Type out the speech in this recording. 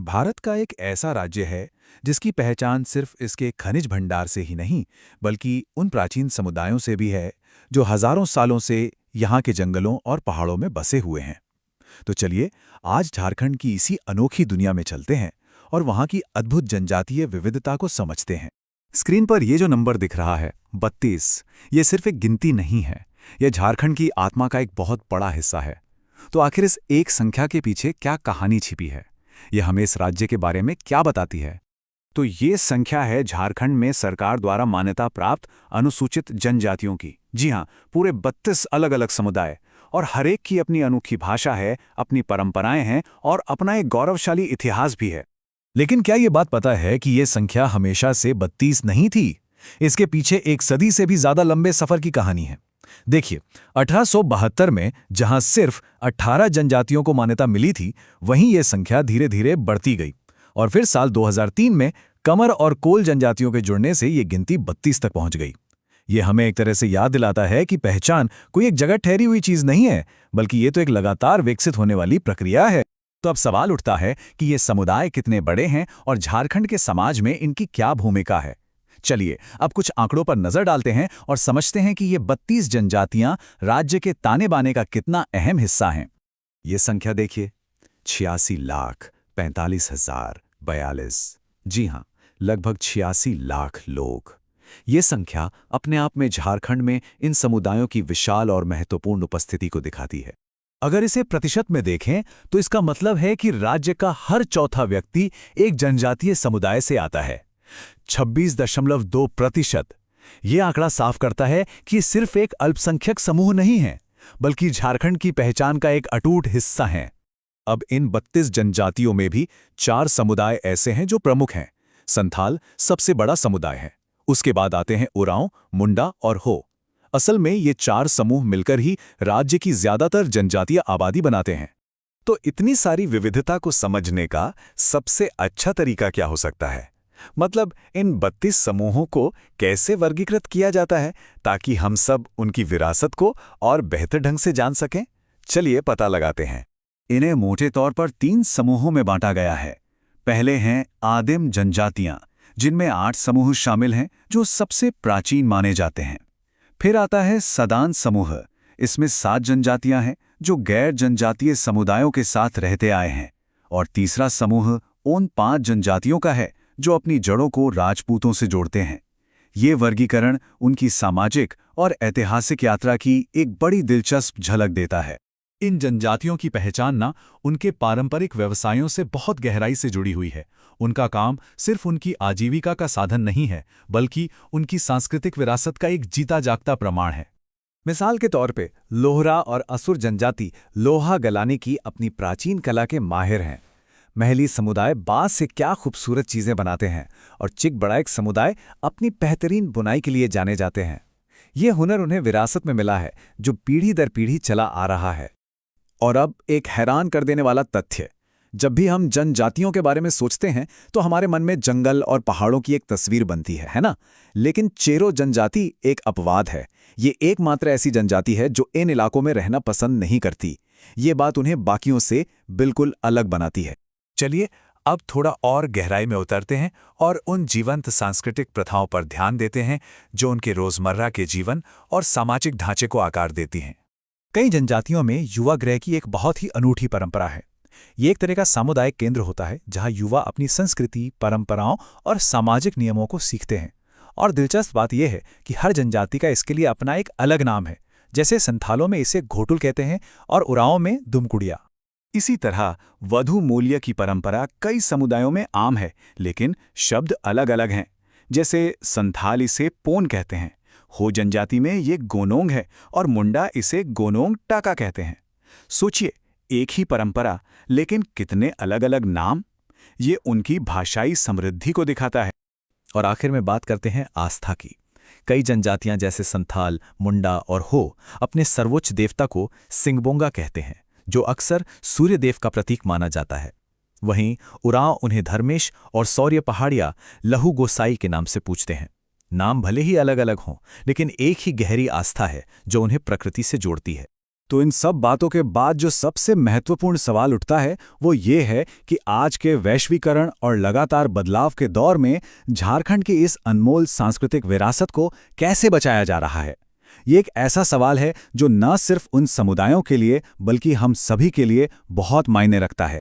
भारत का एक ऐसा राज्य है जिसकी पहचान सिर्फ इसके खनिज भंडार से ही नहीं बल्कि उन प्राचीन समुदायों से भी है जो हजारों सालों से यहाँ के जंगलों और पहाड़ों में बसे हुए हैं। तो चलिए आज झारखंड की इसी अनोखी दुनिया में चलते हैं और वहाँ की अद्भुत जनजातीय विविधता को समझते हैं। स्क्रीन पर ये जो नंबर दिख रहा है 32, ये सिर्फ एक गिनती नहीं है, यह झारखंड की आत्मा का एक बहुत बड़ा हिस्सा है। तो आखिर इस एक संख्या के पीछे क्या कहानी छिपी है, यह हमें इस राज्य के बारे में क्या बताती है? तो ये संख्या है झारखंड में सरकार द्वारा मान्यता प्राप्त अनुसूचित जनजातियों की। जी हाँ, पूरे 32 अलग अलग समुदाय, और हर एक की अपनी अनोखी भाषा है, अपनी परंपराएं हैं और अपना एक गौरवशाली इतिहास भी है। लेकिन क्या ये बात पता है कि ये संख्या हमेशा से 32 नहीं थी? इसके पीछे एक सदी से भी ज्यादा लंबे सफर की कहानी है। देखिए, 1872 में जहां सिर्फ 18 जनजातियों को मान्यता मिली थी, वहीं यह संख्या धीरे धीरे बढ़ती गई और फिर साल 2003 में कमर और कोल जनजातियों के जुड़ने से ये गिनती 32 तक पहुंच गई। ये हमें एक तरह से याद दिलाता है कि पहचान कोई एक जगह ठहरी हुई चीज नहीं है, बल्कि ये तो एक लगातार विकसित होने वाली प्रक्रिया है। तो अब सवाल उठता है कि ये समुदाय कितने बड़े हैं और झारखंड के समाज में इनकी क्या भूमिका है। चलिए अब कुछ आंकड़ों पर नजर डालते हैं और समझते हैं कि ये 32 जनजातियां राज्य के ताने बाने का कितना अहम हिस्सा हैं। ये संख्या देखिए, 86,45,042। जी हां, लगभग 86 लाख लोग। ये संख्या अपने आप में झारखंड में इन समुदायों की विशाल और महत्वपूर्ण उपस्थिति को दिखाती है। अगर इसे प्रतिशत में देखें तो इसका मतलब है कि राज्य का हर चौथा व्यक्ति एक जनजातीय समुदाय से आता है। 26.2%। ये आंकड़ा साफ करता है कि ये सिर्फ एक अल्पसंख्यक समूह नहीं है, बल्कि झारखंड की पहचान का एक अटूट हिस्सा है। अब इन 32 जनजातियों में भी 4 समुदाय ऐसे हैं जो प्रमुख हैं। संथाल सबसे बड़ा समुदाय है, उसके बाद आते हैं उरांव, मुंडा और हो। असल में ये 4 समूह मिलकर ही राज्य की ज्यादातर जनजातीय आबादी बनाते हैं। तो इतनी सारी विविधता को समझने का सबसे अच्छा तरीका क्या हो सकता है? मतलब इन 32 समूहों को कैसे वर्गीकृत किया जाता है ताकि हम सब उनकी विरासत को और बेहतर ढंग से जान सकें? चलिए पता लगाते हैं। इन्हें मोटे तौर पर 3 समूहों में बांटा गया है। पहले हैं आदिम जनजातियां, जिनमें 8 समूह शामिल हैं जो सबसे प्राचीन माने जाते हैं। फिर आता है सदान समूह, इसमें 7 जनजातियां हैं जो गैर जनजातीय समुदायों के साथ रहते आए हैं। और तीसरा समूह उन 5 जनजातियों का है जो अपनी जड़ों को राजपूतों से जोड़ते हैं। ये वर्गीकरण उनकी सामाजिक और ऐतिहासिक यात्रा की एक बड़ी दिलचस्प झलक देता है। इन जनजातियों की पहचान ना उनके पारंपरिक व्यवसायों से बहुत गहराई से जुड़ी हुई है। उनका काम सिर्फ उनकी आजीविका का साधन नहीं है, बल्कि उनकी सांस्कृतिक विरासत का एक जीता जागता प्रमाण है। मिसाल के तौर पे लोहरा और असुर जनजाति लोहा गलाने की अपनी प्राचीन कला के माहिर हैं। महली समुदाय बांस से क्या खूबसूरत चीजें बनाते हैं और चिकबड़ाइक समुदाय अपनी बेहतरीन बुनाई के लिए जाने जाते हैं। ये हुनर उन्हें विरासत में मिला है जो पीढ़ी दर पीढ़ी चला आ रहा है। और अब एक हैरान कर देने वाला तथ्य, जब भी हम जनजातियों के बारे में सोचते हैं तो हमारे मन में जंगल और पहाड़ों की एक तस्वीर बनती है ना? लेकिन चेरो जनजाति एक अपवाद है। ये एकमात्र ऐसी जनजाति है जो इन इलाकों में रहना पसंद नहीं करती। ये बात उन्हें बाकियों से बिल्कुल अलग बनाती है। चलिए अब थोड़ा और गहराई में उतरते हैं और उन जीवंत सांस्कृतिक प्रथाओं पर ध्यान देते हैं जो उनके रोजमर्रा के जीवन और सामाजिक ढांचे को आकार देती हैं। कई जनजातियों में युवा गृह की एक बहुत ही अनूठी परंपरा है। ये एक तरह का सामुदायिक केंद्र होता है जहां युवा अपनी संस्कृति, परंपराओं और सामाजिक नियमों को सीखते हैं। और दिलचस्प बात यह है कि हर जनजाति का इसके लिए अपना एक अलग नाम है। जैसे संथालों में इसे घोटुल कहते हैं और उरांव में दुमकुड़िया। इसी तरह वधू मूल्य की परंपरा कई समुदायों में आम है, लेकिन शब्द अलग अलग हैं। जैसे संथाल इसे पोन कहते हैं, हो जनजाति में ये गोनोंग है और मुंडा इसे गोनोंग टाका कहते हैं। सोचिए, एक ही परंपरा लेकिन कितने अलग अलग नाम। ये उनकी भाषाई समृद्धि को दिखाता है। और आखिर में बात करते हैं आस्था की। कई जनजातियां जैसे संथाल, मुंडा और हो अपने सर्वोच्च देवता को सिंगबोंगा कहते हैं, जो अक्सर सूर्य देव का प्रतीक माना जाता है। वहीं उरांव उन्हें धर्मेश और सौर्य पहाड़िया लहू गोसाई के नाम से पूछते हैं। नाम भले ही अलग अलग हों, लेकिन एक ही गहरी आस्था है जो उन्हें प्रकृति से जोड़ती है। तो इन सब बातों के बाद जो सबसे महत्वपूर्ण सवाल उठता है वो ये है कि आज के वैश्वीकरण और लगातार बदलाव के दौर में झारखंड की इस अनमोल सांस्कृतिक विरासत को कैसे बचाया जा रहा है। ये एक ऐसा सवाल है जो न सिर्फ उन समुदायों के लिए बल्कि हम सभी के लिए बहुत मायने रखता है।